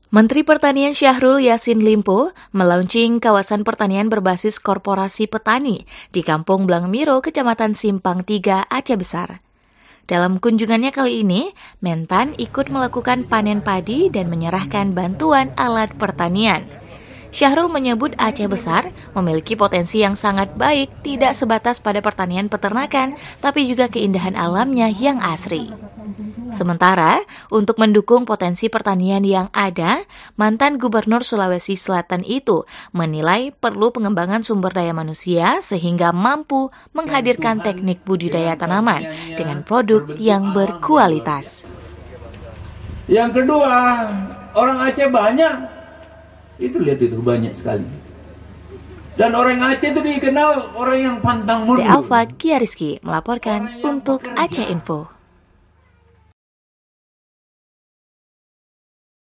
Menteri Pertanian Syahrul Yassin Limpo melaunching kawasan pertanian berbasis korporasi petani di Kampung Blangmiro, Kecamatan Simpang 3, Aceh Besar. Dalam kunjungannya kali ini, Mentan ikut melakukan panen padi dan menyerahkan bantuan alat pertanian. Syahrul menyebut Aceh Besar memiliki potensi yang sangat baik, tidak sebatas pada pertanian peternakan, tapi juga keindahan alamnya yang asri. Sementara, untuk mendukung potensi pertanian yang ada, mantan Gubernur Sulawesi Selatan itu menilai perlu pengembangan sumber daya manusia sehingga mampu menghadirkan teknik budidaya tanaman dengan produk yang berkualitas. Yang kedua, orang Aceh banyak. Itu lihat itu banyak sekali. Dan orang Aceh itu dikenal orang yang pantang mundur. Alfa Kiariski melaporkan untuk Aceh Info.